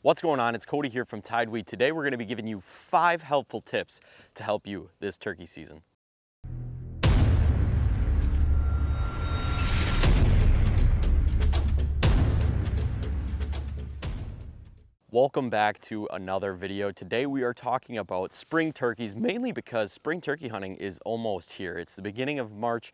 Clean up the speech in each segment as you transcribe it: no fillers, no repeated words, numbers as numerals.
What's going on? It's Cody here from TideWe. Today we're going to be giving you 5 helpful tips to help you this turkey season. Welcome back to another video. Today we are talking about spring turkeys, mainly because spring turkey hunting is almost here. It's the beginning of March.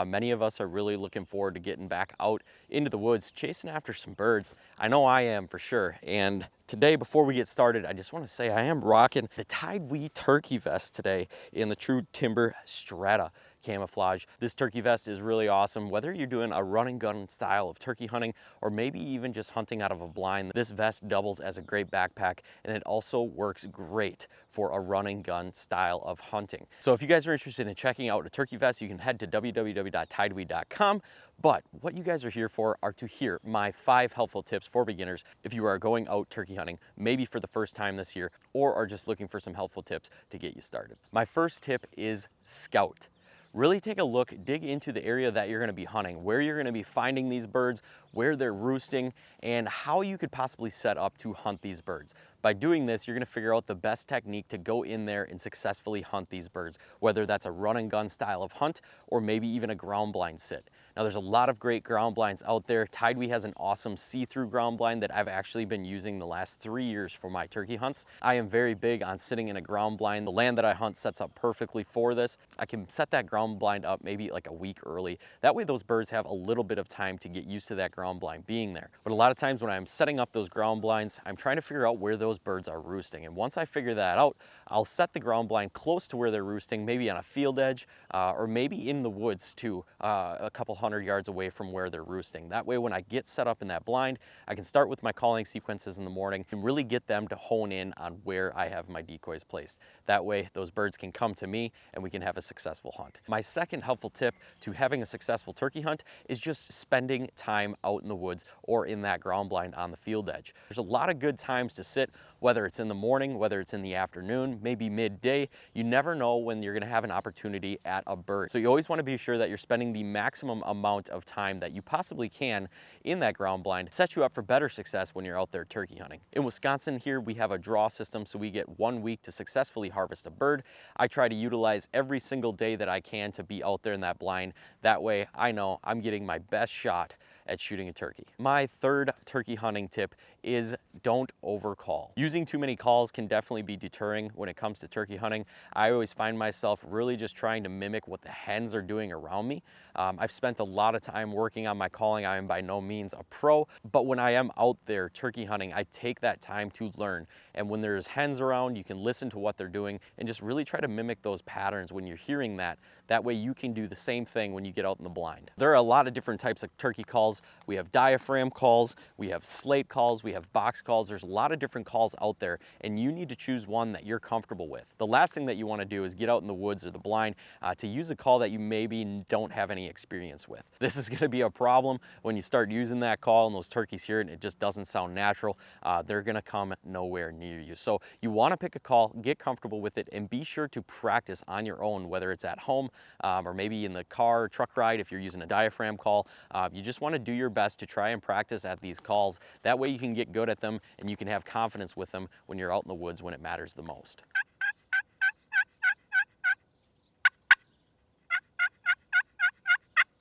Many of us are really looking forward to getting back out into the woods, chasing after some birds. I know I am for sure. And today, before we get started, I just want to say I am rocking the TideWe turkey vest today in the True Timber Strata camouflage. This turkey vest is really awesome. Whether you're doing a run and gun style of turkey hunting or maybe even just hunting out of a blind, this vest doubles as a great backpack, and it also works great for a run and gun style of hunting. So if you guys are interested in checking out a turkey vest, you can head to www.tidewe.com. But what you guys are here for are to hear my 5 helpful tips for beginners if you are going out turkey hunting, maybe for the first time this year, or are just looking for some helpful tips to get you started. My first tip is scout. Really take a look, dig into the area that you're going to be hunting, where you're going to be finding these birds, where they're roosting, and how you could possibly set up to hunt these birds. By doing this, you're going to figure out the best technique to go in there and successfully hunt these birds, whether that's a run and gun style of hunt or maybe even a ground blind sit. Now there's a lot of great ground blinds out there. TideWe has an awesome see-through ground blind that I've actually been using the last 3 years for my turkey hunts. I am very big on sitting in a ground blind. The land that I hunt sets up perfectly for this. I can set that ground blind up maybe like a week early. That way those birds have a little bit of time to get used to that ground blind being there. But a lot of times when I'm setting up those ground blinds, I'm trying to figure out where those birds are roosting. And once I figure that out, I'll set the ground blind close to where they're roosting, maybe on a field edge or maybe in the woods too, a couple 100 yards away from where they're roosting. That way when I get set up in that blind, I can start with my calling sequences in the morning and really get them to hone in on where I have my decoys placed. That way those birds can come to me and we can have a successful hunt. My second helpful tip to having a successful turkey hunt is just spending time out in the woods or in that ground blind on the field edge. There's a lot of good times to sit, whether it's in the morning, whether it's in the afternoon, maybe midday. You never know when you're going to have an opportunity at a bird. So you always want to be sure that you're spending the maximum amount of time that you possibly can in that ground blind. Set you up for better success when you're out there turkey hunting. In Wisconsin here, we have a draw system, so we get 1 week to successfully harvest a bird. I try to utilize every single day that I can to be out there in that blind. That way I know I'm getting my best shot at shooting a turkey. My third turkey hunting tip is don't overcall. Using too many calls can definitely be deterring when it comes to turkey hunting. I always find myself really just trying to mimic what the hens are doing around me. I've spent a lot of time working on my calling. I am by no means a pro, but when I am out there turkey hunting, I take that time to learn. And when there's hens around, you can listen to what they're doing and just really try to mimic those patterns when you're hearing that. That way you can do the same thing when you get out in the blind. There are a lot of different types of turkey calls. We have diaphragm calls, we have slate calls, we have box calls. There's a lot of different calls out there, and you need to choose one that you're comfortable with. The last thing that you want to do is get out in the woods or the blind to use a call that you maybe don't have any experience with. This is going to be a problem when you start using that call and those turkeys hear it and it just doesn't sound natural. They're going to come nowhere near you. So you want to pick a call, get comfortable with it, and be sure to practice on your own, whether it's at home or maybe in the car, truck ride if you're using a diaphragm call. You just want to do your best to try and practice at these calls. That way you can get good at them and you can have confidence with them when you're out in the woods when it matters the most.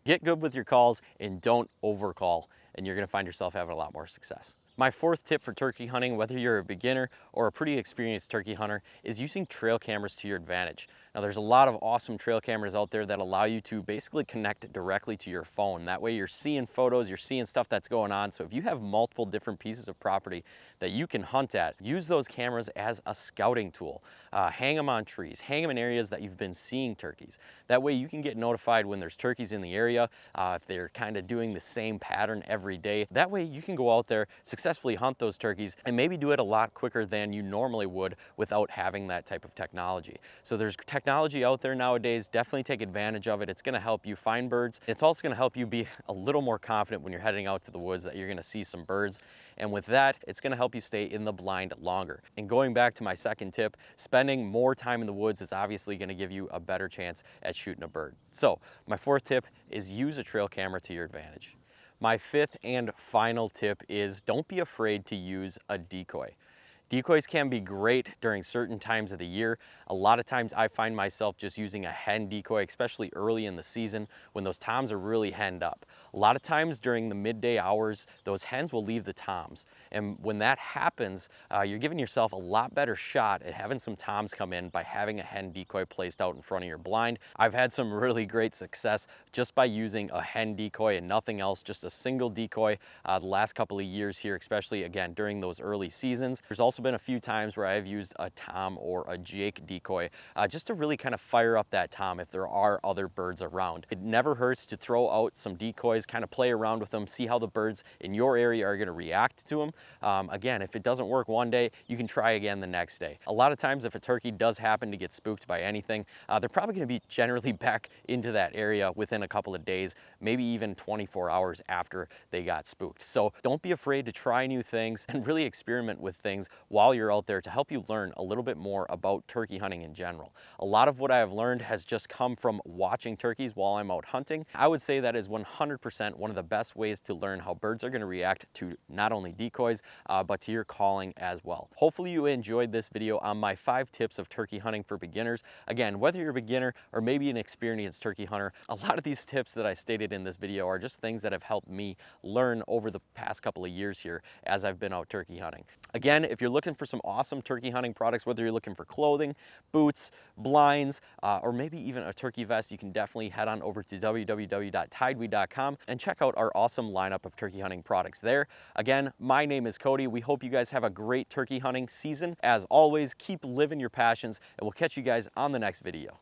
Get good with your calls and don't overcall, and you're going to find yourself having a lot more success. My fourth tip for turkey hunting, whether you're a beginner or a pretty experienced turkey hunter, is using trail cameras to your advantage. Now there's a lot of awesome trail cameras out there that allow you to basically connect directly to your phone. That way you're seeing photos, you're seeing stuff that's going on. So if you have multiple different pieces of property that you can hunt at, use those cameras as a scouting tool. Hang them on trees, hang them in areas that you've been seeing turkeys. That way you can get notified when there's turkeys in the area, if they're kind of doing the same pattern every day. That way you can go out there, successfully hunt those turkeys, and maybe do it a lot quicker than you normally would without having that type of technology. So there's technology out there nowadays. Definitely take advantage of it. It's going to help you find birds. It's also going to help you be a little more confident when you're heading out to the woods that you're going to see some birds. And with that, it's going to help you stay in the blind longer. And going back to my second tip, spending more time in the woods is obviously going to give you a better chance at shooting a bird. So my fourth tip is use a trail camera to your advantage. My fifth and final tip is don't be afraid to use a decoy. Decoys can be great during certain times of the year. A lot of times I find myself just using a hen decoy, especially early in the season when those toms are really henned up. A lot of times during the midday hours, those hens will leave the toms. And when that happens, you're giving yourself a lot better shot at having some toms come in by having a hen decoy placed out in front of your blind. I've had some really great success just by using a hen decoy and nothing else, just a single decoy the last couple of years here, especially again during those early seasons. There's also been a few times where I've used a tom or a jake decoy just to really kind of fire up that tom if there are other birds around. It never hurts to throw out some decoys, kind of play around with them, see how the birds in your area are going to react to them. Again, if it doesn't work one day, you can try again the next day. A lot of times if a turkey does happen to get spooked by anything, they're probably going to be generally back into that area within a couple of days, maybe even 24 hours after they got spooked. So don't be afraid to try new things and really experiment with things while you're out there to help you learn a little bit more about turkey hunting in general. A lot of what I have learned has just come from watching turkeys while I'm out hunting. I would say that is 100% one of the best ways to learn how birds are going to react to not only decoys, but to your calling as well. Hopefully you enjoyed this video on my 5 tips of turkey hunting for beginners. Again, whether you're a beginner or maybe an experienced turkey hunter, a lot of these tips that I stated in this video are just things that have helped me learn over the past couple of years here as I've been out turkey hunting. Again, if you're looking for some awesome turkey hunting products, whether you're looking for clothing, boots, blinds, or maybe even a turkey vest, you can definitely head on over to www.TideWe.com and check out our awesome lineup of turkey hunting products there. Again, my name is Cody. We hope you guys have a great turkey hunting season. As always, keep living your passions, and we'll catch you guys on the next video.